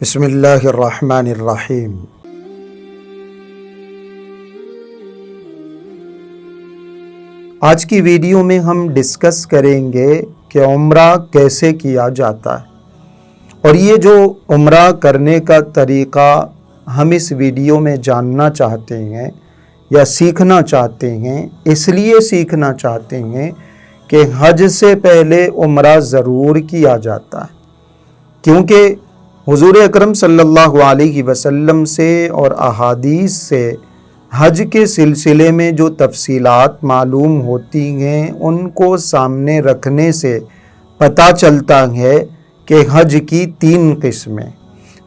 بسم اللہ الرحمن الرحیم۔ آج کی ویڈیو میں ہم ڈسکس کریں گے کہ عمرہ کیسے کیا جاتا ہے، اور یہ جو عمرہ کرنے کا طریقہ ہم اس ویڈیو میں جاننا چاہتے ہیں یا سیکھنا چاہتے ہیں، اس لیے سیکھنا چاہتے ہیں کہ حج سے پہلے عمرہ ضرور کیا جاتا ہے، کیونکہ حضور اکرم صلی اللہ علیہ وسلم سے اور احادیث سے حج کے سلسلے میں جو تفصیلات معلوم ہوتی ہیں ان کو سامنے رکھنے سے پتہ چلتا ہے کہ حج کی 3 قسمیں۔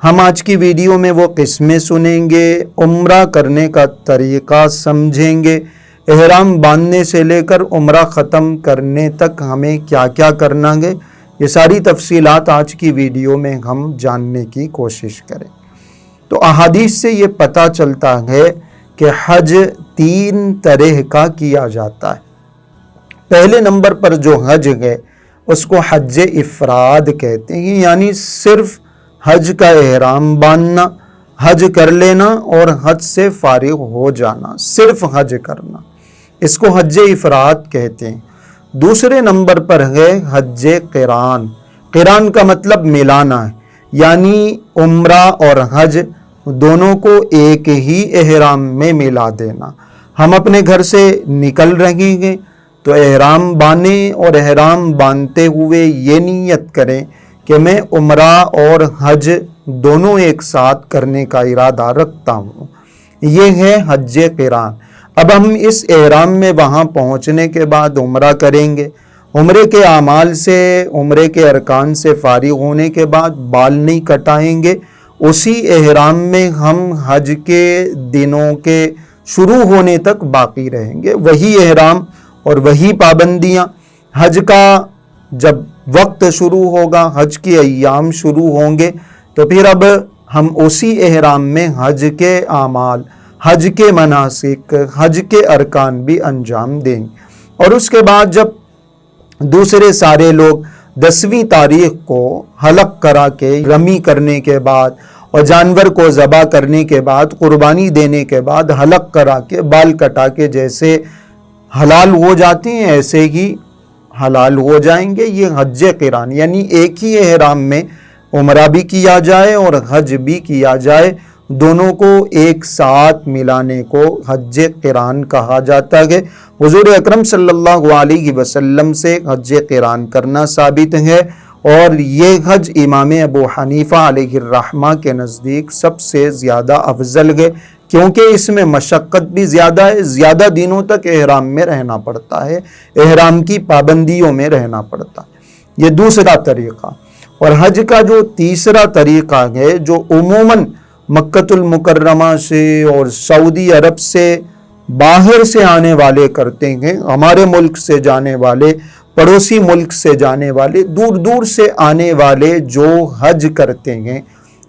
ہم آج کی ویڈیو میں وہ قسمیں سنیں گے، عمرہ کرنے کا طریقہ سمجھیں گے، احرام باندھنے سے لے کر عمرہ ختم کرنے تک ہمیں کیا کیا کرنا ہے، یہ ساری تفصیلات آج کی ویڈیو میں ہم جاننے کی کوشش کریں۔ تو احادیث سے یہ پتہ چلتا ہے کہ حج 3 طرح کا کیا جاتا ہے۔ پہلے نمبر پر جو حج ہے اس کو حج افراد کہتے ہیں، یعنی صرف حج کا احرام باندھنا، حج کر لینا اور حج سے فارغ ہو جانا، صرف حج کرنا، اس کو حج افراد کہتے ہیں۔ دوسرے نمبر پر ہے حج قران۔ قران کا مطلب ملانا ہے، یعنی عمرہ اور حج دونوں کو ایک ہی احرام میں ملا دینا۔ ہم اپنے گھر سے نکل رہے ہیں تو احرام باندھیں اور احرام باندھتے ہوئے یہ نیت کریں کہ میں عمرہ اور حج دونوں ایک ساتھ کرنے کا ارادہ رکھتا ہوں، یہ ہے حج قران۔ اب ہم اس احرام میں وہاں پہنچنے کے بعد عمرہ کریں گے، عمرے کے اعمال سے، عمرے کے ارکان سے فارغ ہونے کے بعد بال نہیں کٹائیں گے، اسی احرام میں ہم حج کے دنوں کے شروع ہونے تک باقی رہیں گے، وہی احرام اور وہی پابندیاں۔ حج کا جب وقت شروع ہوگا، حج کے ایام شروع ہوں گے، تو پھر اب ہم اسی احرام میں حج کے اعمال، حج کے مناسک، حج کے ارکان بھی انجام دیں گے۔ اور اس کے بعد جب دوسرے سارے لوگ 10ویں تاریخ کو حلق کرا کے، رمی کرنے کے بعد اور جانور کو ذبح کرنے کے بعد، قربانی دینے کے بعد، حلق کرا کے، بال کٹا کے جیسے حلال ہو جاتے ہیں ایسے ہی حلال ہو جائیں گے۔ یہ حج قران، یعنی ایک ہی احرام میں عمرہ بھی کیا جائے اور حج بھی کیا جائے، دونوں کو ایک ساتھ ملانے کو حج قران کہا جاتا ہے۔ حضور اکرم صلی اللہ علیہ وسلم سے حج قران کرنا ثابت ہے، اور یہ حج امام ابو حنیفہ علیہ الرحمہ کے نزدیک سب سے زیادہ افضل ہے، کیونکہ اس میں مشقت بھی زیادہ ہے، زیادہ دنوں تک احرام میں رہنا پڑتا ہے، احرام کی پابندیوں میں رہنا پڑتا ہے۔ یہ دوسرا طریقہ۔ اور حج کا جو تیسرا طریقہ ہے، جو عموماً مکۃ المکرمہ سے اور سعودی عرب سے باہر سے آنے والے کرتے ہیں، ہمارے ملک سے جانے والے، پڑوسی ملک سے جانے والے، دور دور سے آنے والے جو حج کرتے ہیں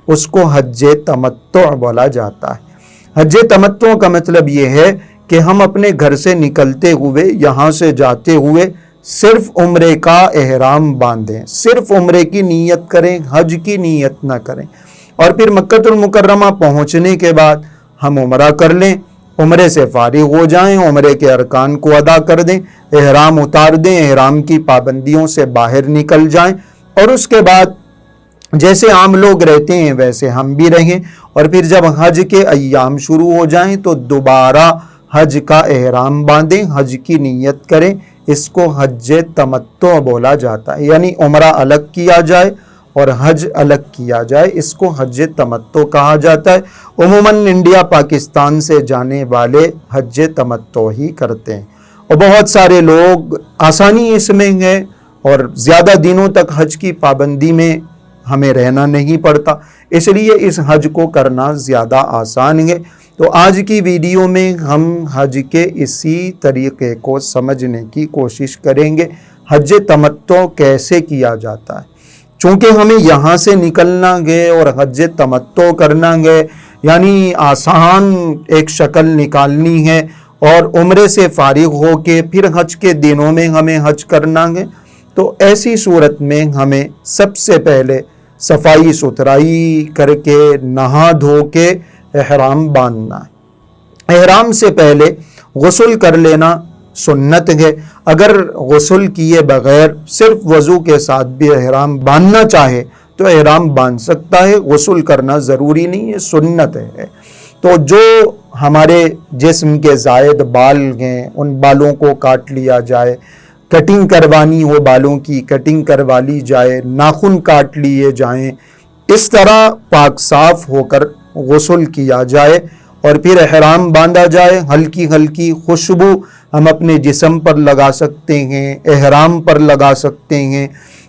اس کو حج تمتع بولا جاتا ہے۔ حج تمتع کا مطلب یہ ہے کہ ہم اپنے گھر سے نکلتے ہوئے، یہاں سے جاتے ہوئے صرف عمرے کا احرام باندھیں، صرف عمرے کی نیت کریں، حج کی نیت نہ کریں، اور پھر مکۃ المکرمہ پہنچنے کے بعد ہم عمرہ کر لیں، عمرے سے فارغ ہو جائیں، عمرے کے ارکان کو ادا کر دیں، احرام اتار دیں، احرام کی پابندیوں سے باہر نکل جائیں، اور اس کے بعد جیسے عام لوگ رہتے ہیں ویسے ہم بھی رہیں، اور پھر جب حج کے ایام شروع ہو جائیں تو دوبارہ حج کا احرام باندھیں، حج کی نیت کریں، اس کو حج تمتع بولا جاتا ہے، یعنی عمرہ الگ کیا جائے اور حج الگ کیا جائے، اس کو حج تمتع کہا جاتا ہے۔ عموماً انڈیا پاکستان سے جانے والے حج تمتع ہی کرتے ہیں، اور بہت سارے لوگ آسانی اس میں ہے اور زیادہ دنوں تک حج کی پابندی میں ہمیں رہنا نہیں پڑتا، اس لیے اس حج کو کرنا زیادہ آسان ہے۔ تو آج کی ویڈیو میں ہم حج کے اسی طریقے کو سمجھنے کی کوشش کریں گے، حج تمتع کیسے کیا جاتا ہے۔ چونکہ ہمیں یہاں سے نکلنا ہے اور حج تمتع کرنا ہے، یعنی آسان ایک شکل نکالنی ہے، اور عمرے سے فارغ ہو کے پھر حج کے دنوں میں ہمیں حج کرنا ہے، تو ایسی صورت میں ہمیں سب سے پہلے صفائی ستھرائی کر کے نہا دھو کے احرام باندھنا ہے۔ احرام سے پہلے غسل کر لینا سنت ہے۔ اگر غسل کیے بغیر صرف وضو کے ساتھ بھی احرام باندھنا چاہے تو احرام باندھ سکتا ہے، غسل کرنا ضروری نہیں ہے، سنت ہے۔ تو جو ہمارے جسم کے زائد بال ہیں ان بالوں کو کاٹ لیا جائے، کٹنگ کروانی ہو بالوں کی کٹنگ کروا لی جائے، ناخن کاٹ لیے جائیں، اس طرح پاک صاف ہو کر غسل کیا جائے اور پھر احرام باندھا جائے۔ ہلکی ہلکی خوشبو ہم اپنے جسم پر لگا سکتے ہیں، احرام پر لگا سکتے ہیں۔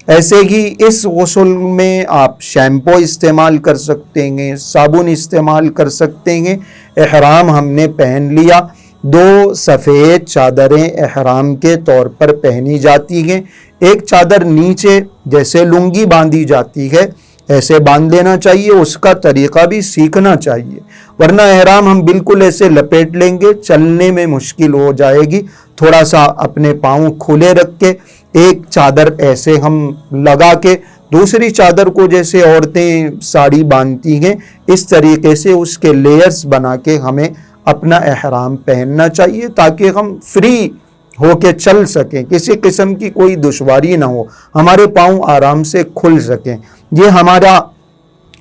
ایسے ہی اس غسل میں آپ شیمپو استعمال کر سکتے ہیں، صابن استعمال کر سکتے ہیں۔ احرام ہم نے پہن لیا، 2 سفید چادریں احرام کے طور پر پہنی جاتی ہیں۔ ایک چادر نیچے جیسے لنگی باندھی جاتی ہے ایسے باندھ لینا چاہیے، اس کا طریقہ بھی سیکھنا چاہیے، ورنہ احرام ہم بالکل ایسے لپیٹ لیں گے، چلنے میں مشکل ہو جائے گی۔ تھوڑا سا اپنے پاؤں کھلے رکھ کے ایک چادر ایسے ہم لگا کے دوسری چادر کو جیسے عورتیں ساڑی باندھتی ہیں اس طریقے سے اس کے لیئرز بنا کے ہمیں اپنا احرام پہننا چاہیے تاکہ ہم فری ہو کے چل سکیں، کسی قسم کی کوئی دشواری نہ ہو، ہمارے پاؤں آرام سے کھل سکیں۔ یہ ہمارا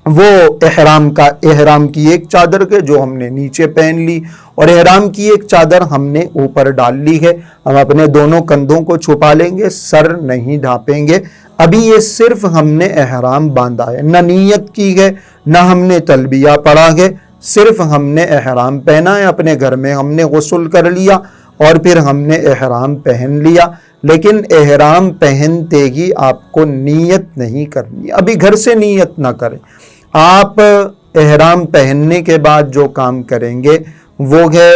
وہ احرام کی ایک چادر کے جو ہم نے نیچے پہن لی، اور احرام کی ایک چادر ہم نے اوپر ڈال لی ہے۔ ہم اپنے دونوں کندھوں کو چھپا لیں گے، سر نہیں ڈھانپیں گے۔ ابھی یہ صرف ہم نے احرام باندھا ہے، نہ نیت کی ہے نہ ہم نے تلبیہ پڑھا ہے، صرف ہم نے احرام پہنا ہے۔ اپنے گھر میں ہم نے غسل کر لیا اور پھر ہم نے احرام پہن لیا، لیکن احرام پہنتے ہی آپ کو نیت نہیں کرنی، ابھی گھر سے نیت نہ کریں۔ آپ احرام پہننے کے بعد جو کام کریں گے وہ ہے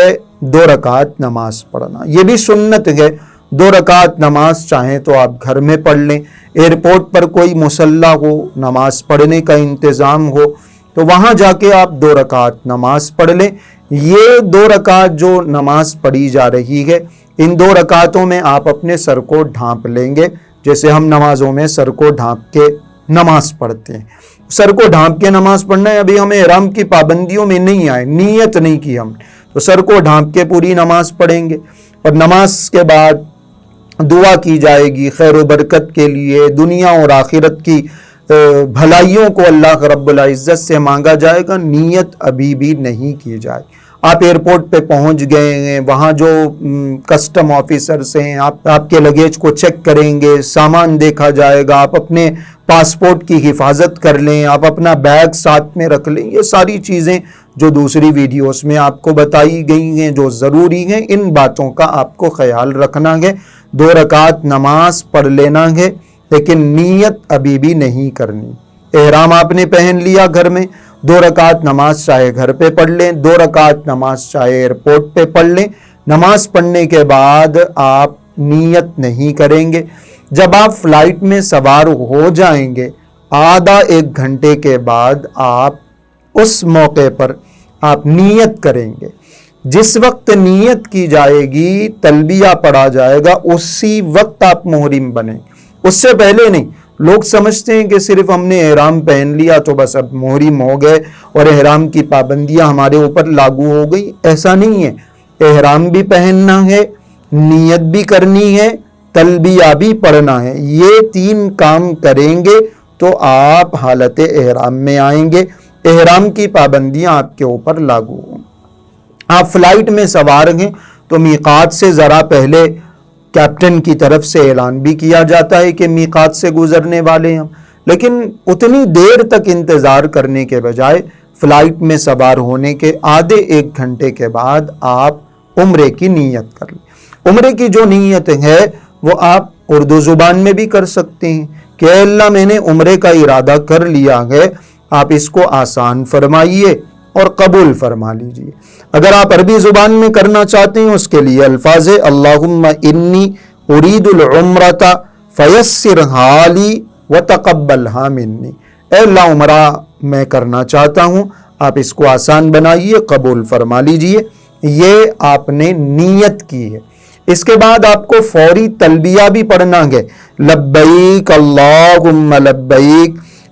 2 رکعت نماز پڑھنا، یہ بھی سنت ہے۔ 2 رکعت نماز چاہیں تو آپ گھر میں پڑھ لیں، ایئرپورٹ پر کوئی مصلی ہو، نماز پڑھنے کا انتظام ہو تو وہاں جا کے آپ 2 رکعت نماز پڑھ لیں۔ یہ 2 رکعت جو نماز پڑھی جا رہی ہے ان 2 رکعتوں میں آپ اپنے سر کو ڈھانپ لیں گے، جیسے ہم نمازوں میں سر کو ڈھانپ کے نماز پڑھتے ہیں۔ سر کو ڈھانپ کے نماز پڑھنا ہے، ابھی ہمیں احرام کی پابندیوں میں نہیں آئے، نیت نہیں کی ہم نے، تو سر کو ڈھانپ کے پوری نماز پڑھیں گے۔ اور نماز کے بعد دعا کی جائے گی خیر و برکت کے لیے، دنیا اور آخرت کی بھلائیوں کو اللہ رب العزت سے مانگا جائے گا۔ نیت ابھی بھی نہیں کی جائے۔ آپ ایئرپورٹ پہ پہنچ گئے ہیں، وہاں جو کسٹم آفیسرز ہیں آپ کے لگیج کو چیک کریں گے، سامان دیکھا جائے گا، آپ اپنے پاسپورٹ کی حفاظت کر لیں، آپ اپنا بیگ ساتھ میں رکھ لیں۔ یہ ساری چیزیں جو دوسری ویڈیوز میں آپ کو بتائی گئی ہیں جو ضروری ہیں، ان باتوں کا آپ کو خیال رکھنا ہے۔ 2 رکعت نماز پڑھ لینا ہے لیکن نیت ابھی بھی نہیں کرنی۔ احرام آپ نے پہن لیا گھر میں، 2 رکعت نماز چاہے گھر پہ پڑھ لیں، 2 رکعت نماز چاہے ایئرپورٹ پہ پڑھ لیں۔ نماز پڑھنے کے بعد آپ نیت نہیں کریں گے۔ جب آپ فلائٹ میں سوار ہو جائیں گے آدھا 1 گھنٹے کے بعد آپ اس موقع پر آپ نیت کریں گے۔ جس وقت نیت کی جائے گی، تلبیہ پڑھا جائے گا، اسی وقت آپ محرم بنیں، اس سے پہلے نہیں۔ لوگ سمجھتے ہیں کہ صرف ہم نے احرام پہن لیا تو بس اب محرم ہو گئے اور احرام کی پابندیاں ہمارے اوپر لاگو ہو گئی، ایسا نہیں ہے۔ احرام بھی پہننا ہے، نیت بھی کرنی ہے، تلبیہ بھی پڑھنا ہے۔ یہ 3 کام کریں گے تو آپ حالت احرام میں آئیں گے، احرام کی پابندیاں آپ کے اوپر لاگو ہوں۔ آپ فلائٹ میں سوار ہیں تو میقات سے ذرا پہلے کیپٹن کی طرف سے اعلان بھی کیا جاتا ہے کہ میقات سے گزرنے والے ہیں، لیکن اتنی دیر تک انتظار کرنے کے بجائے فلائٹ میں سوار ہونے کے آدھے 1 گھنٹے کے بعد آپ عمرے کی نیت کر لیں۔ عمرے کی جو نیت ہے وہ آپ اردو زبان میں بھی کر سکتے ہیں کہ اے اللہ میں نے عمرے کا ارادہ کر لیا ہے، آپ اس کو آسان فرمائیے اور قبول فرما لیجئے۔ اگر آپ عربی زبان میں کرنا چاہتے ہیں اس کے لیے الفاظ اللہم انی ارید العمرۃ فیسرھا لی وتقبلھا منی، اے اللہ عمرہ میں کرنا چاہتا ہوں، آپ اس کو آسان بنائیے، قبول فرما لیجئے۔ یہ آپ نے نیت کی ہے۔ اس کے بعد آپ کو فوری تلبیہ بھی پڑھنا ہے، لبیک اللہم لبیک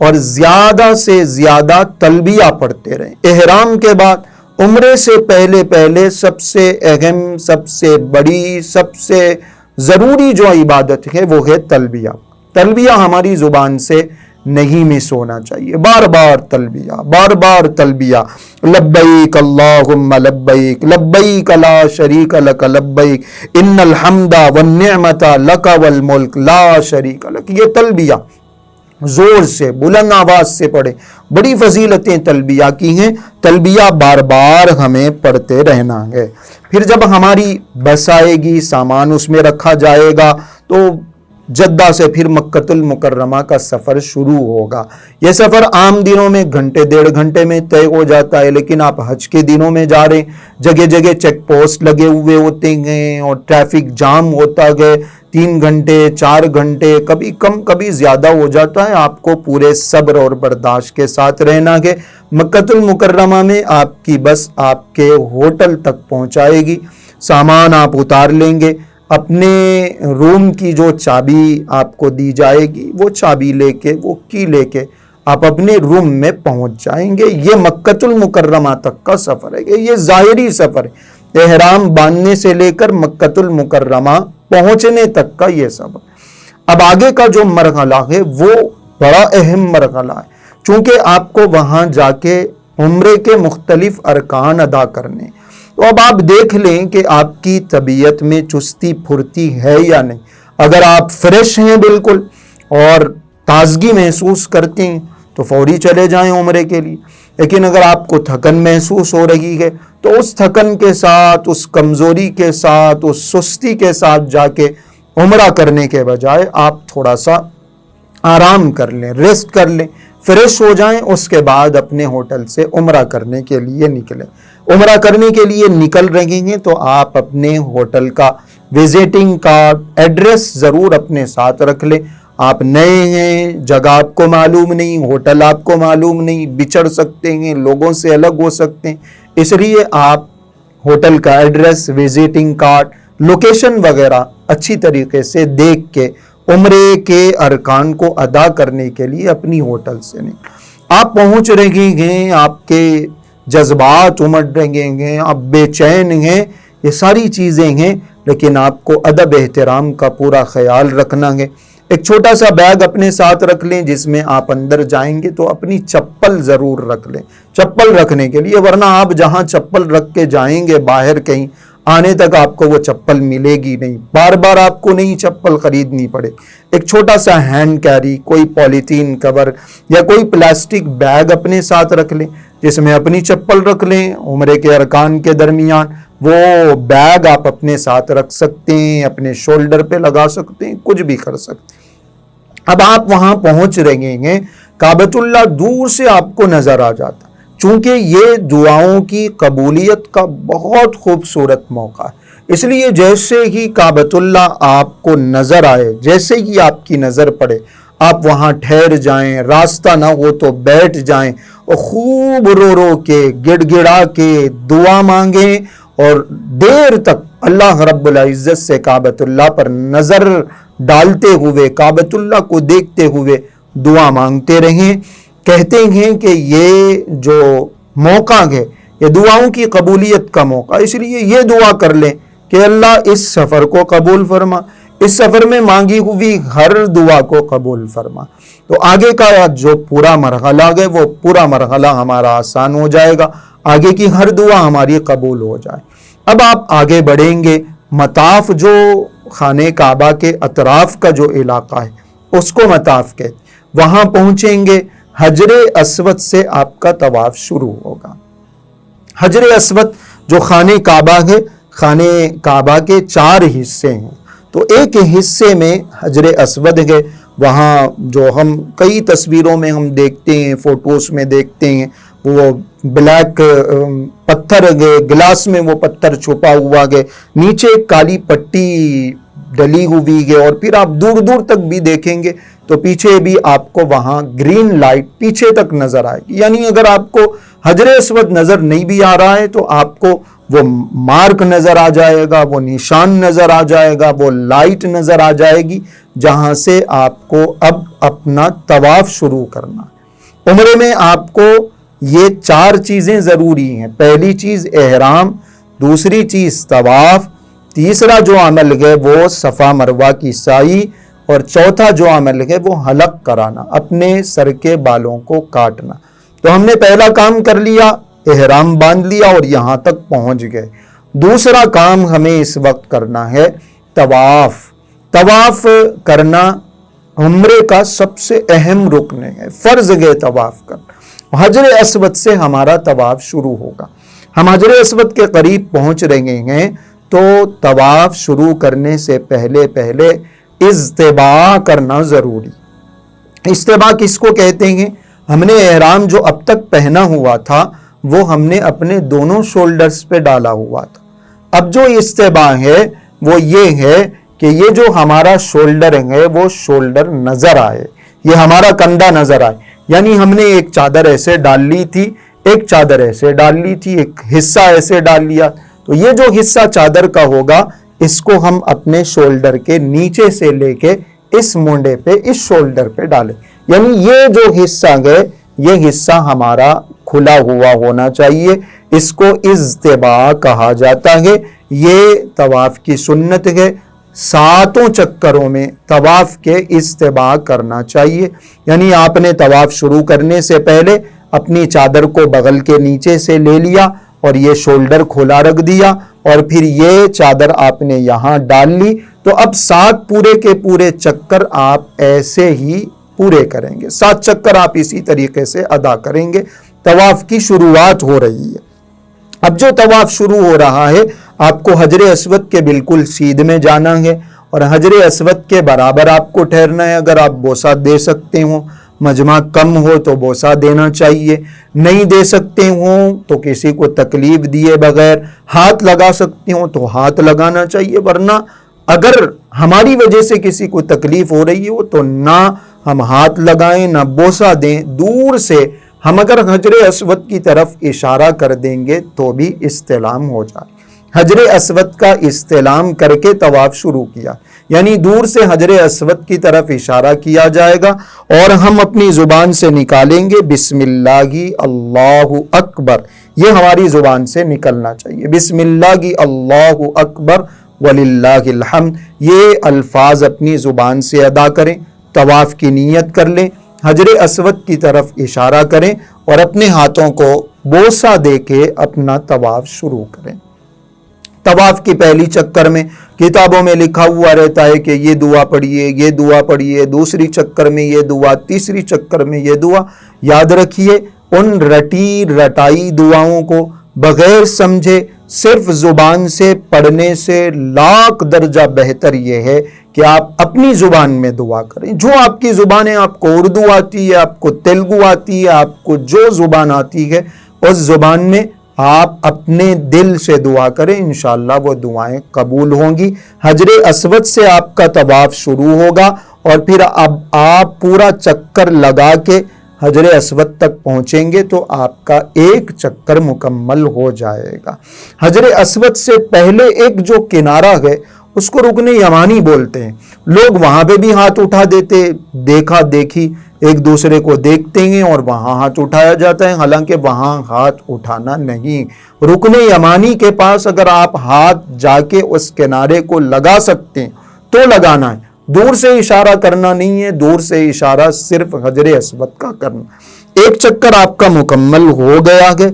اور زیادہ سے زیادہ تلبیہ پڑھتے رہیں۔ احرام کے بعد عمرے سے پہلے سب سے اہم، سب سے بڑی، سب سے ضروری جو عبادت ہے وہ ہے تلبیہ۔ تلبیہ ہماری زبان سے نہیں مس ہونا چاہیے، بار بار تلبیہ، بار بار تلبیہ، لبیک اللہم لبیک، لبیک لا شریک لک لبیک، ان الحمد والنعمت لک والملک لا شریک لک۔ یہ تلبیہ زور سے، بلند آواز سے پڑھیں، بڑی فضیلتیں تلبیہ کی ہیں، تلبیہ بار بار ہمیں پڑھتے رہنا ہے۔ پھر جب ہماری بس آئے گی، سامان اس میں رکھا جائے گا، تو جدہ سے پھر مکۃ المکرمہ کا سفر شروع ہوگا۔ یہ سفر عام دنوں میں گھنٹے 1.5 میں طے ہو جاتا ہے، لیکن آپ حج کے دنوں میں جا رہے ہیں، جگہ جگہ چیک پوسٹ لگے ہوئے ہوتے ہیں اور ٹریفک جام ہوتا ہے، 3 گھنٹے 4 گھنٹے، کبھی کم کبھی زیادہ ہو جاتا ہے۔ آپ کو پورے صبر اور برداشت کے ساتھ رہنا ہے۔ مکۃ المکرمہ میں آپ کی بس آپ کے ہوٹل تک پہنچائے گی، سامان آپ اتار لیں گے، اپنے روم کی جو چابی آپ کو دی جائے گی وہ چابی لے کے، وہ کی لے کے آپ اپنے روم میں پہنچ جائیں گے۔ یہ مکۃ المکرمہ تک کا سفر ہے، یہ ظاہری سفر ہے، احرام باندھنے سے لے کر مکۃ المکرمہ پہنچنے تک کا یہ سفر۔ اب آگے کا جو مرحلہ ہے وہ بڑا اہم مرحلہ ہے، چونکہ آپ کو وہاں جا کے عمرے کے مختلف ارکان ادا کرنے، تو اب آپ دیکھ لیں کہ آپ کی طبیعت میں چستی پھرتی ہے یا نہیں۔ اگر آپ فریش ہیں بالکل اور تازگی محسوس کرتے ہیں تو فوری چلے جائیں عمرے کے لیے، لیکن اگر آپ کو تھکن محسوس ہو رہی ہے تو اس تھکن کے ساتھ، اس کمزوری کے ساتھ، اس سستی کے ساتھ جا کے عمرہ کرنے کے بجائے آپ تھوڑا سا آرام کر لیں، ریسٹ کر لیں، فریش ہو جائیں، اس کے بعد اپنے ہوٹل سے عمرہ کرنے کے لیے نکلیں۔ عمرہ کرنے کے لیے نکل رہے ہیں تو آپ اپنے ہوٹل کا وزٹنگ کارڈ، ایڈریس ضرور اپنے ساتھ رکھ لیں۔ آپ نئے ہیں، جگہ آپ کو معلوم نہیں، ہوٹل آپ کو معلوم نہیں، بچھڑ سکتے ہیں، لوگوں سے الگ ہو سکتے ہیں، اس لیے آپ ہوٹل کا ایڈریس، وزٹنگ کارڈ، لوکیشن وغیرہ اچھی طریقے سے دیکھ کے عمرے کے ارکان کو ادا کرنے کے لیے اپنی ہوٹل سے نکلیں۔ آپ پہنچ رہے ہیں، آپ کے جذبات امڑ رہے ہیں، آپ بے چین ہیں، یہ ساری چیزیں ہیں، لیکن آپ کو ادب احترام کا پورا خیال رکھنا ہے۔ ایک چھوٹا سا بیگ اپنے ساتھ رکھ لیں جس میں آپ اندر جائیں گے تو اپنی چپل ضرور رکھ لیں، چپل رکھنے کے لیے، ورنہ آپ جہاں چپل رکھ کے جائیں گے باہر کہیں، آنے تک آپ کو وہ چپل ملے گی نہیں، بار بار آپ کو نئی چپل خریدنی پڑے۔ ایک چھوٹا سا ہینڈ کیری، کوئی پولیتھین کور یا کوئی پلاسٹک بیگ اپنے ساتھ رکھ لیں جس میں اپنی چپل رکھ لیں۔ عمرے کے ارکان کے درمیان وہ بیگ آپ اپنے ساتھ رکھ سکتے ہیں، اپنے شولڈر پہ لگا سکتے ہیں، کچھ بھی کر سکتے ہیں۔ اب آپ وہاں پہنچ رہے ہیں، کعبۃ اللہ دور سے آپ کو نظر آ جاتا، چونکہ یہ دعاؤں کی قبولیت کا بہت خوبصورت موقع ہے، اس لیے جیسے ہی کعبۃ اللہ آپ کو نظر آئے، جیسے ہی آپ کی نظر پڑے، آپ وہاں ٹھہر جائیں، راستہ نہ ہو تو بیٹھ جائیں اور خوب رو رو کے، گڑ گڑا کے دعا مانگیں اور دیر تک اللہ رب العزت سے کعبۃ اللہ پر نظر ڈالتے ہوئے، کعبۃ اللہ کو دیکھتے ہوئے دعا مانگتے رہیں۔ کہتے ہیں کہ یہ جو موقع ہے یہ دعاؤں کی قبولیت کا موقع، اس لیے یہ دعا کر لیں کہ اللہ اس سفر کو قبول فرما، اس سفر میں مانگی ہوئی ہر دعا کو قبول فرما، تو آگے کا جو پورا مرحلہ ہے وہ پورا مرحلہ ہمارا آسان ہو جائے گا، آگے کی ہر دعا ہماری قبول ہو جائے۔ اب آپ آگے بڑھیں گے، مطاف جو خانہ کعبہ کے اطراف کا جو علاقہ ہے اس کو مطاف کہتے، وہاں پہنچیں گے، حجر اسود سے آپ کا طواف شروع ہوگا۔ حجر اسود جو خانہ کعبہ ہے، خانہ کعبہ کے 4 حصے ہیں، تو ایک حصے میں حجر اسود ہے، وہاں جو ہم کئی تصویروں میں ہم دیکھتے ہیں، فوٹوز میں دیکھتے ہیں، وہ بلیک پتھر ہے، گلاس میں وہ پتھر چھپا ہوا ہے، نیچے کالی پٹی ڈلی ہوئی ہے، اور پھر آپ دور دور تک بھی دیکھیں گے تو پیچھے بھی آپ کو وہاں گرین لائٹ پیچھے تک نظر آئے گی، یعنی اگر آپ کو حجر اسود نظر نہیں بھی آ رہا ہے تو آپ کو وہ مارک نظر آ جائے گا، وہ نشان نظر آ جائے گا، وہ لائٹ نظر آ جائے گی، جہاں سے آپ کو اب اپنا طواف شروع کرنا۔ عمرے میں آپ کو یہ 4 چیزیں ضروری ہیں. پہلی چیز احرام، دوسری چیز طواف، تیسرا جو عمل ہے وہ صفا مروہ کی سعی، اور چوتھا جو عمل ہے وہ حلق کرانا، اپنے سر کے بالوں کو کاٹنا. تو ہم نے پہلا کام کر لیا، احرام باندھ لیا اور یہاں تک پہنچ گئے. دوسرا کام ہمیں اس وقت کرنا ہے طواف. طواف کرنا عمرے کا سب سے اہم رکن ہے، فرض ہے طواف کرنا. حجر اسود سے ہمارا طواف شروع ہوگا. ہم حجر اسود کے قریب پہنچ رہے ہیں تو طواف شروع کرنے سے پہلے اجتباء کرنا ضروری. اجتباء کس کو کہتے ہیں؟ ہم نے احرام جو اب تک پہنا ہوا تھا وہ ہم نے اپنے دونوں شولڈرز پہ ڈالا ہوا تھا. اب جو اجتباء ہے وہ یہ ہے کہ یہ جو ہمارا شولڈر ہے وہ شولڈر نظر آئے، یہ ہمارا کندھا نظر آئے. یعنی ہم نے ایک چادر ایسے ڈال لی تھی، ایک چادر ایسے ڈال لی تھی، ایک حصہ ایسے ڈال لیا، تو یہ جو حصہ چادر کا ہوگا اس کو ہم اپنے شولڈر کے نیچے سے لے کے اس مونڈے پہ، اس شولڈر پہ ڈالیں. یعنی یہ جو حصہ ہے یہ حصہ ہمارا کھلا ہوا ہونا چاہیے. اس کو اجتباء کہا جاتا ہے. یہ طواف کی سنت ہے. 7 چکروں میں طواف کے اجتباء کرنا چاہیے. یعنی آپ نے طواف شروع کرنے سے پہلے اپنی چادر کو بغل کے نیچے سے لے لیا اور یہ شولڈر کھلا رکھ دیا، اور پھر یہ چادر آپ نے یہاں ڈال لی. تو اب 7 پورے کے پورے چکر آپ ایسے ہی پورے کریں گے. 7 چکر آپ اسی طریقے سے ادا کریں گے. طواف کی شروعات ہو رہی ہے. اب جو طواف شروع ہو رہا ہے آپ کو حجر اسود کے بالکل سیدھ میں جانا ہے اور حجر اسود کے برابر آپ کو ٹھہرنا ہے. اگر آپ بوسہ دے سکتے ہوں، مجمع کم ہو تو بوسہ دینا چاہیے، نہیں دے سکتے ہوں تو کسی کو تکلیف دیے بغیر ہاتھ لگا سکتے ہوں تو ہاتھ لگانا چاہیے. ورنہ اگر ہماری وجہ سے کسی کو تکلیف ہو رہی ہو تو نہ ہم ہاتھ لگائیں نہ بوسہ دیں. دور سے ہم اگر حجر اسود کی طرف اشارہ کر دیں گے تو بھی استلام ہو جائے. حجر اسود کا استلام کر کے طواف شروع کیا، یعنی دور سے حجر اسود کی طرف اشارہ کیا جائے گا اور ہم اپنی زبان سے نکالیں گے بسم اللہ اللہ اکبر. یہ ہماری زبان سے نکلنا چاہیے، بسم اللہ اللہ اکبر وللہ الحمد. یہ الفاظ اپنی زبان سے ادا کریں، طواف کی نیت کر لیں، حجر اسود کی طرف اشارہ کریں اور اپنے ہاتھوں کو بوسہ دے کے اپنا طواف شروع کریں. طواف کی پہلی چکر میں کتابوں میں لکھا ہوا رہتا ہے کہ یہ دعا پڑھیے، یہ دعا پڑھیے، دوسری چکر میں یہ دعا، تیسری چکر میں یہ دعا. یاد رکھیے ان رٹی رٹائی دعاؤں کو بغیر سمجھے صرف زبان سے پڑھنے سے لاکھ درجہ بہتر یہ ہے کہ آپ اپنی زبان میں دعا کریں. جو آپ کی زبان ہے، آپ کو اردو آتی ہے، آپ کو تیلگو آتی ہے، آپ کو جو زبان آتی ہے اس زبان میں آپ اپنے دل سے دعا کریں، انشاءاللہ وہ دعائیں قبول ہوں گی. حجر اسود سے آپ کا طواف شروع ہوگا اور پھر اب آپ پورا چکر لگا کے حجر اسود تک پہنچیں گے تو آپ کا ایک چکر مکمل ہو جائے گا. حجر اسود سے پہلے ایک جو کنارہ ہے اس کو رکن یمانی بولتے ہیں. لوگ وہاں پہ بھی ہاتھ اٹھا دیتے، دیکھا دیکھی ایک دوسرے کو دیکھتے ہیں اور وہاں ہاتھ اٹھایا جاتا ہے، حالانکہ وہاں ہاتھ اٹھانا نہیں. رکن یمانی کے پاس اگر آپ ہاتھ جا کے اس کنارے کو لگا سکتے ہیں تو لگانا ہے. دور سے اشارہ کرنا نہیں ہے، دور سے اشارہ صرف حجر اسود کا کرنا. ایک چکر آپ کا مکمل ہو گیا ہے.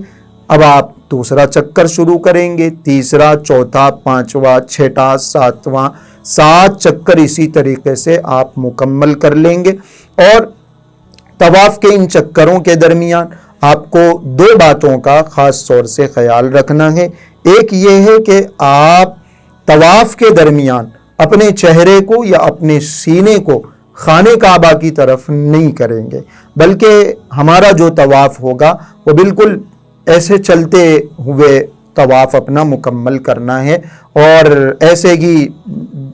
اب آپ دوسرا چکر شروع کریں گے، تیسرا، چوتھا، پانچواں، چھٹا، ساتواں. 7 چکر اسی طریقے سے آپ مکمل کر لیں گے. اور طواف کے ان چکروں کے درمیان آپ کو 2 باتوں کا خاص طور سے خیال رکھنا ہے. ایک یہ ہے کہ آپ طواف کے درمیان اپنے چہرے کو یا اپنے سینے کو خانہ کعبہ کی طرف نہیں کریں گے، بلکہ ہمارا جو طواف ہوگا وہ بالکل ایسے چلتے ہوئے طواف اپنا مکمل کرنا ہے. اور ایسے ہی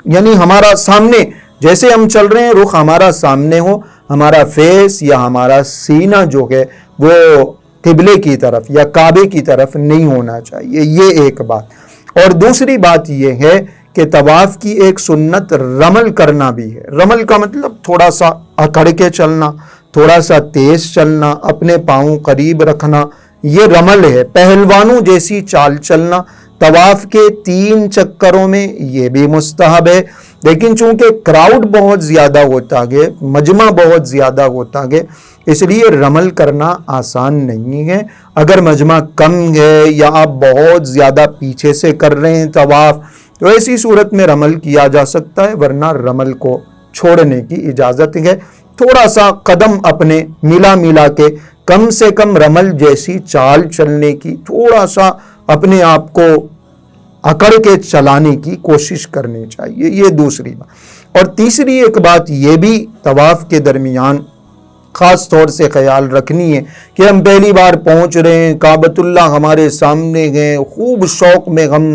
یعنی ہمارا سامنے جیسے ہم چل رہے ہیں رخ ہمارا سامنے ہو، ہمارا فیس یا ہمارا سینہ جو ہے وہ قبلے کی طرف یا کعبے کی طرف نہیں ہونا چاہیے. یہ ایک بات. اور دوسری بات یہ ہے کہ طواف کی ایک سنت رمل کرنا بھی ہے. رمل کا مطلب تھوڑا سا اکڑ کے چلنا، تھوڑا سا تیز چلنا، اپنے پاؤں قریب رکھنا، یہ رمل ہے۔ پہلوانوں جیسی چال چلنا طواف کے 3 چکروں میں یہ بھی مستحب ہے، لیکن چونکہ کراؤڈ بہت زیادہ ہوتا ہے، مجمع بہت زیادہ ہوتا ہے، اس لیے رمل کرنا آسان نہیں ہے۔ اگر مجمع کم ہے یا آپ بہت زیادہ پیچھے سے کر رہے ہیں طواف، تو ایسی صورت میں رمل کیا جا سکتا ہے، ورنہ رمل کو چھوڑنے کی اجازت ہے۔ تھوڑا سا قدم اپنے ملا کے کم سے کم رمل جیسی چال چلنے کی، تھوڑا سا اپنے آپ کو اکڑ کے چلانے کی کوشش کرنی چاہیے، یہ دوسری بات۔ اور تیسری ایک بات یہ بھی طواف کے درمیان خاص طور سے خیال رکھنی ہے کہ ہم پہلی بار پہنچ رہے ہیں، کعبۃ اللہ ہمارے سامنے ہے، خوب شوق میں ہم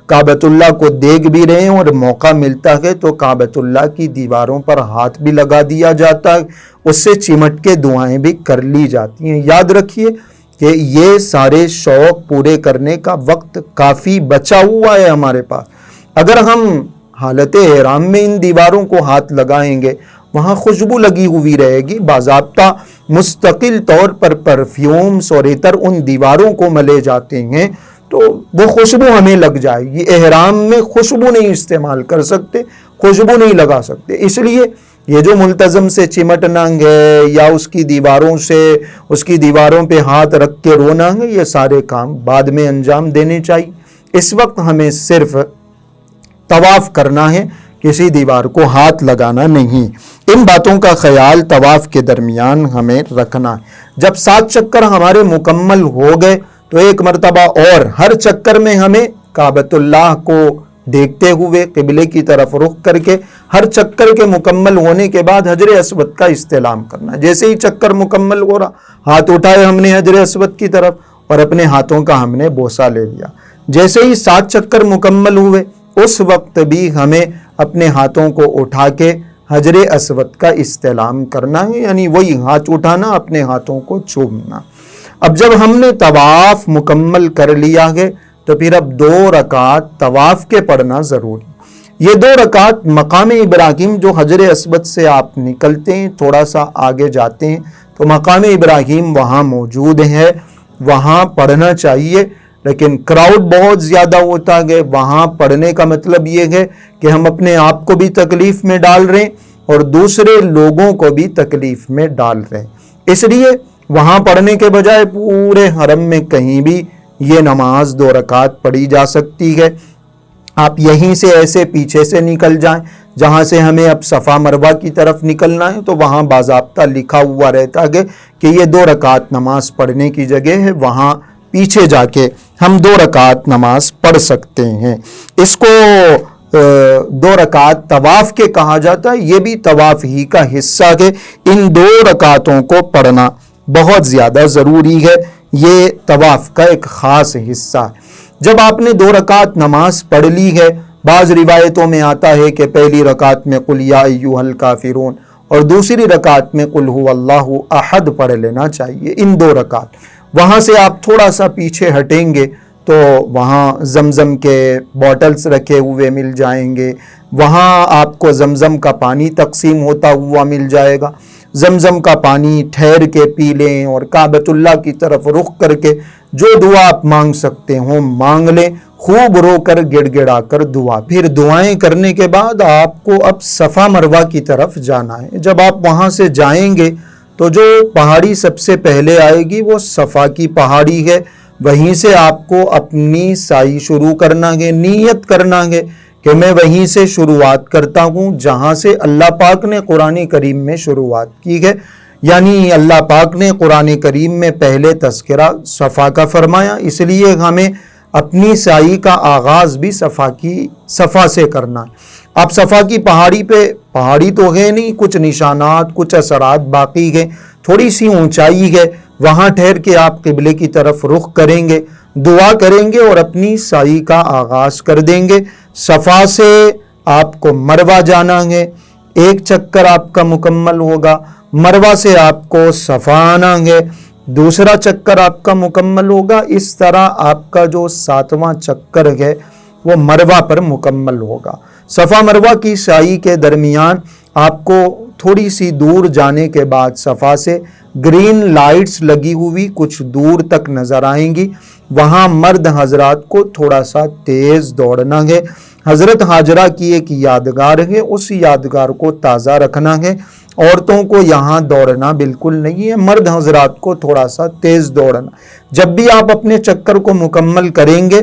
کعبۃ اللہ کو دیکھ بھی رہے ہیں، اور موقع ملتا ہے تو کعبۃ اللہ کی دیواروں پر ہاتھ بھی لگا دیا جاتا ہے، اس سے چمٹ کے دعائیں بھی کر لی جاتی ہیں۔ یاد رکھیے کہ یہ سارے شوق پورے کرنے کا وقت کافی بچا ہوا ہے ہمارے پاس۔ اگر ہم حالت احرام میں ان دیواروں کو ہاتھ لگائیں گے، وہاں خوشبو لگی ہوئی رہے گی، باضابطہ مستقل طور پر پرفیومز اور عطر ان دیواروں کو ملے جاتے ہیں، تو وہ خوشبو ہمیں لگ جائے گی۔ احرام میں خوشبو نہیں استعمال کر سکتے، خوشبو نہیں لگا سکتے، اس لیے یہ جو ملتزم سے چمٹنا ہے یا اس کی دیواروں پہ ہاتھ رکھ کے رونا ہے، یہ سارے کام بعد میں انجام دینے چاہیے۔ اس وقت ہمیں صرف طواف کرنا ہے، کسی دیوار کو ہاتھ لگانا نہیں۔ ان باتوں کا خیال طواف کے درمیان ہمیں رکھنا ہے۔ جب 7 چکر ہمارے مکمل ہو گئے تو ایک مرتبہ اور ہر چکر میں ہمیں کعبۃ اللہ کو دیکھتے ہوئے قبلے کی طرف رخ کر کے ہر چکر کے مکمل ہونے کے بعد حجر اسود کا استعلام کرنا ہے۔ جیسے ہی چکر مکمل ہو رہا، ہاتھ اٹھائے ہم نے حجر اسود کی طرف اور اپنے ہاتھوں کا ہم نے بوسہ لے لیا۔ جیسے ہی 7 چکر مکمل ہوئے، اس وقت بھی ہمیں اپنے ہاتھوں کو اٹھا کے حجر اسود کا استعلام کرنا ہے، یعنی وہی ہاتھ اٹھانا، اپنے ہاتھوں کو چومنا۔ اب جب ہم نے طواف مکمل کر لیا ہے تو پھر اب 2 رکعات طواف کے پڑھنا ضروری۔ یہ 2 رکعات مقام ابراہیم جو حجر اسود سے آپ نکلتے ہیں، تھوڑا سا آگے جاتے ہیں تو مقام ابراہیم وہاں موجود ہے، وہاں پڑھنا چاہیے، لیکن کراؤڈ بہت زیادہ ہوتا ہے۔ وہاں پڑھنے کا مطلب یہ ہے کہ ہم اپنے آپ کو بھی تکلیف میں ڈال رہے ہیں اور دوسرے لوگوں کو بھی تکلیف میں ڈال رہے ہیں، اس لیے وہاں پڑھنے کے بجائے پورے حرم میں کہیں بھی یہ نماز 2 رکعت پڑھی جا سکتی ہے۔ آپ یہیں سے ایسے پیچھے سے نکل جائیں، جہاں سے ہمیں اب صفا مروہ کی طرف نکلنا ہے تو وہاں باضابطہ لکھا ہوا رہتا ہے کہ یہ 2 رکعت نماز پڑھنے کی جگہ ہے، وہاں پیچھے جا کے ہم 2 رکعت نماز پڑھ سکتے ہیں۔ اس کو 2 رکعت طواف کے کہا جاتا ہے، یہ بھی طواف ہی کا حصہ ہے۔ ان 2 رکعتوں کو پڑھنا بہت زیادہ ضروری ہے، یہ طواف کا ایک خاص حصہ ہے۔ جب آپ نے 2 رکعت نماز پڑھ لی ہے، بعض روایتوں میں آتا ہے کہ پہلی رکعت میں قل یا ایھا الکافرون اور دوسری رکعت میں قل ھو اللہ احد پڑھ لینا چاہیے۔ ان 2 رکعت وہاں سے آپ تھوڑا سا پیچھے ہٹیں گے تو وہاں زمزم کے بوٹلز رکھے ہوئے مل جائیں گے، وہاں آپ کو زمزم کا پانی تقسیم ہوتا ہوا مل جائے گا۔ زمزم کا پانی ٹھہر کے پی لیں اور کعبۃ اللہ کی طرف رخ کر کے جو دعا آپ مانگ سکتے ہوں مانگ لیں، خوب رو کر گڑ گڑا کر دعا۔ پھر دعائیں کرنے کے بعد آپ کو اب صفا مروہ کی طرف جانا ہے۔ جب آپ وہاں سے جائیں گے تو جو پہاڑی سب سے پہلے آئے گی وہ صفا کی پہاڑی ہے، وہیں سے آپ کو اپنی سعی شروع کرنا ہے، نیت کرنا ہے کہ میں وہیں سے شروعات کرتا ہوں جہاں سے اللہ پاک نے قرآن کریم میں شروعات کی ہے، یعنی اللہ پاک نے قرآن کریم میں پہلے تذکرہ صفا کا فرمایا، اس لیے ہمیں اپنی سعی کا آغاز بھی صفا سے کرنا ہے۔ آپ صفا کی پہاڑی پہ، پہاڑی تو ہے نہیں، کچھ نشانات، کچھ اثرات باقی ہیں، تھوڑی سی اونچائی ہے، وہاں ٹھہر کے آپ قبلے کی طرف رخ کریں گے، دعا کریں گے اور اپنی سعی کا آغاز کر دیں گے۔ صفا سے آپ کو مروہ جانا ہے، 1 چکر آپ کا مکمل ہوگا، مروہ سے آپ کو صفا آنا ہے، دوسرا چکر آپ کا مکمل ہوگا، اس طرح آپ کا جو 7واں چکر ہے وہ مروہ پر مکمل ہوگا۔ صفا مروہ کی سعی کے درمیان آپ کو تھوڑی سی دور جانے کے بعد صفا سے گرین لائٹس لگی ہوئی کچھ دور تک نظر آئیں گی، وہاں مرد حضرات کو تھوڑا سا تیز دوڑنا ہے۔ حضرت ہاجرہ کی ایک یادگار ہے، اس یادگار کو تازہ رکھنا ہے۔ عورتوں کو یہاں دوڑنا بالکل نہیں ہے، مرد حضرات کو تھوڑا سا تیز دوڑنا۔ جب بھی آپ اپنے چکر کو مکمل کریں گے،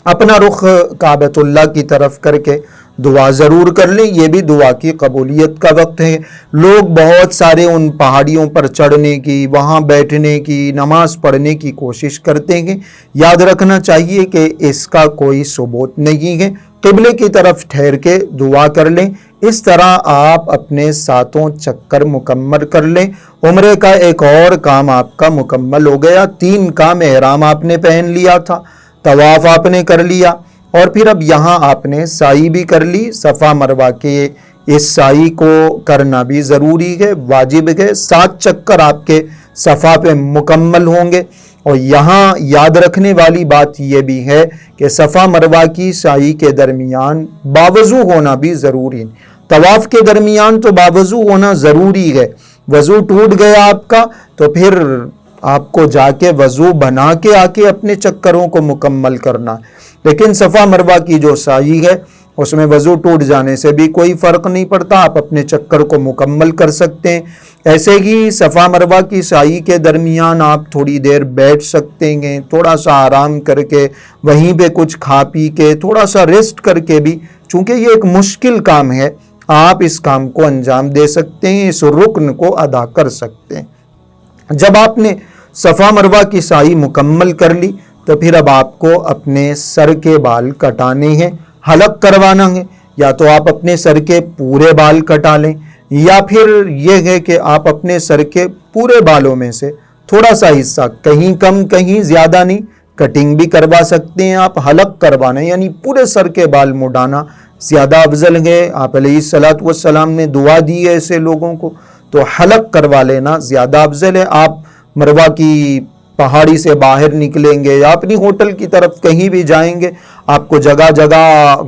اپنا رخ کعبۃ اللہ کی طرف کر کے دعا ضرور کر لیں۔ یہ بھی دعا کی قبولیت کا وقت ہے۔ لوگ بہت سارے ان پہاڑیوں پر چڑھنے کی، وہاں بیٹھنے کی، نماز پڑھنے کی کوشش کرتے ہیں۔ یاد رکھنا چاہیے کہ اس کا کوئی ثبوت نہیں ہے۔ قبلے کی طرف ٹھہر کے دعا کر لیں۔ اس طرح آپ اپنے 7 چکر مکمل کر لیں۔ عمرے کا ایک اور کام آپ کا مکمل ہو گیا۔ 3 کام، احرام آپ نے پہن لیا تھا، طواف آپ نے کر لیا، اور پھر اب یہاں آپ نے سعی بھی کر لی۔ صفا مروہ کے اس سعی کو کرنا بھی ضروری ہے، واجب ہے۔ 7 چکر آپ کے صفا پہ مکمل ہوں گے۔ اور یہاں یاد رکھنے والی بات یہ بھی ہے کہ صفا مروہ کی سعی کے درمیان باوضو ہونا بھی ضروری ہے۔ طواف کے درمیان تو باوضو ہونا ضروری ہے۔ وضو ٹوٹ گیا آپ کا تو پھر آپ کو جا کے وضو بنا کے آ کے اپنے چکروں کو مکمل کرنا ہے۔ لیکن صفا مروہ کی جو سعی ہے اس میں وضو ٹوٹ جانے سے بھی کوئی فرق نہیں پڑتا، آپ اپنے چکر کو مکمل کر سکتے ہیں۔ ایسے ہی صفا مروہ کی سعی کے درمیان آپ تھوڑی دیر بیٹھ سکتے ہیں، تھوڑا سا آرام کر کے، وہیں پہ کچھ کھا پی کے، تھوڑا سا ریسٹ کر کے بھی، چونکہ یہ ایک مشکل کام ہے، آپ اس کام کو انجام دے سکتے ہیں، اس رکن کو ادا کر سکتے ہیں۔ جب آپ نے صفا مروہ کی سعی مکمل کر لی تو پھر اب آپ کو اپنے سر کے بال کٹانے ہیں، حلق کروانا ہے۔ یا تو آپ اپنے سر کے پورے بال کٹا لیں، یا پھر یہ ہے کہ آپ اپنے سر کے پورے بالوں میں سے تھوڑا سا حصہ، کہیں کم کہیں زیادہ نہیں، کٹنگ بھی کروا سکتے ہیں آپ۔ حلق کروانا یعنی پورے سر کے بال مڈانا زیادہ افضل ہے۔ آپ علیہ الصلوۃ والسلام نے دعا دی ہے ایسے لوگوں کو، تو حلق کروا لینا زیادہ افضل ہے۔ آپ مروہ کی پہاڑی سے باہر نکلیں گے یا اپنی ہوٹل کی طرف کہیں بھی جائیں گے، آپ کو جگہ جگہ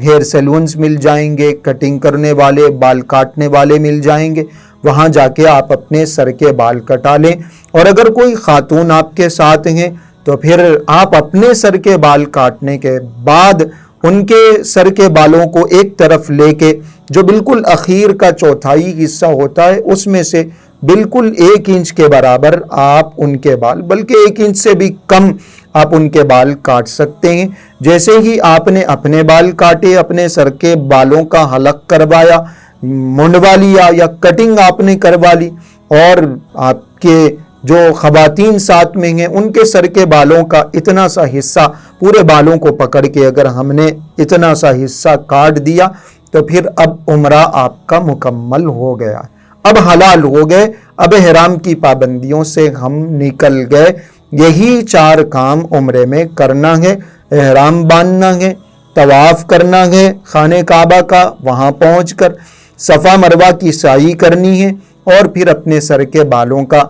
ہیئر سیلونز مل جائیں گے، کٹنگ کرنے والے، بال کاٹنے والے مل جائیں گے، وہاں جا کے آپ اپنے سر کے بال کٹا لیں۔ اور اگر کوئی خاتون آپ کے ساتھ ہیں تو پھر آپ اپنے سر کے بال کاٹنے کے بعد ان کے سر کے بالوں کو ایک طرف لے کے، جو بالکل اخیر کا چوتھائی حصہ ہوتا ہے اس میں سے بالکل 1 انچ کے برابر آپ ان کے بال، بلکہ 1 انچ سے بھی کم آپ ان کے بال کاٹ سکتے ہیں۔ جیسے ہی آپ نے اپنے بال کاٹے، اپنے سر کے بالوں کا حلق کروایا، منڈوا لیا یا کٹنگ آپ نے کروا لی، اور آپ کے جو خواتین ساتھ میں ہیں ان کے سر کے بالوں کا اتنا سا حصہ، پورے بالوں کو پکڑ کے اگر ہم نے اتنا سا حصہ کاٹ دیا تو پھر اب عمرہ آپ کا مکمل ہو گیا، اب حلال ہو گئے، اب احرام کی پابندیوں سے ہم نکل گئے۔ یہی 4 کام عمرے میں کرنا ہے۔ احرام باندھنا ہے، طواف کرنا ہے خانہ کعبہ کا، وہاں پہنچ کر صفا مروہ کی سعی کرنی ہے، اور پھر اپنے سر کے بالوں کا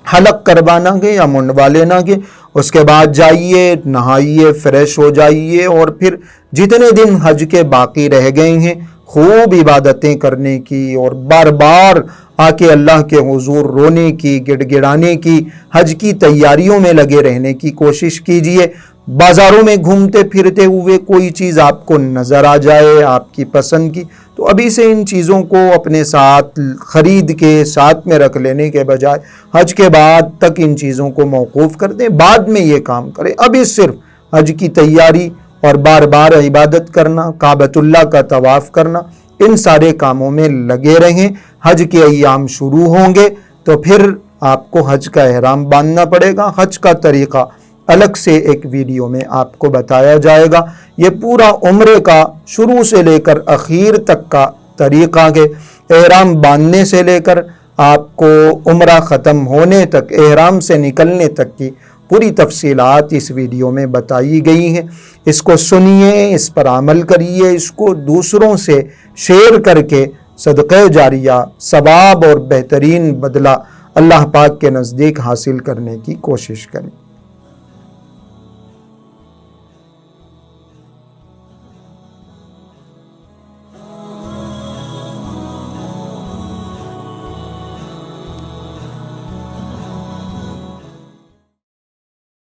حلق کروانا ہے یا منڈوا لینا ہے۔ اس کے بعد جائیے، نہائیے، فریش ہو جائیے، اور پھر جتنے دن حج کے باقی رہ گئے ہیں خوب عبادتیں کرنے کی، اور بار بار آ کے اللہ کے حضور رونے کی، گڑ گڑانے کی، حج کی تیاریوں میں لگے رہنے کی کوشش کیجیے۔ بازاروں میں گھومتے پھرتے ہوئے کوئی چیز آپ کو نظر آ جائے آپ کی پسند کی، تو ابھی سے ان چیزوں کو اپنے ساتھ خرید کے ساتھ میں رکھ لینے کے بجائے حج کے بعد تک ان چیزوں کو موقوف کر دیں، بعد میں یہ کام کریں۔ ابھی صرف حج کی تیاری اور بار بار عبادت کرنا، کعبۃ اللہ کا طواف کرنا، ان سارے کاموں میں لگے رہیں۔ حج کے ایام شروع ہوں گے تو پھر آپ کو حج کا احرام باندھنا پڑے گا۔ حج کا طریقہ الگ سے ایک ویڈیو میں آپ کو بتایا جائے گا۔ یہ پورا عمرے کا شروع سے لے کر اخیر تک کا طریقہ ہے، احرام باندھنے سے لے کر آپ کو عمرہ ختم ہونے تک، احرام سے نکلنے تک کی پوری تفصیلات اس ویڈیو میں بتائی گئی ہیں۔ اس کو سنیے، اس پر عمل کریے، اس کو دوسروں سے شیئر کر کے صدقہ جاریہ، ثواب اور بہترین بدلہ اللہ پاک کے نزدیک حاصل کرنے کی کوشش کریں۔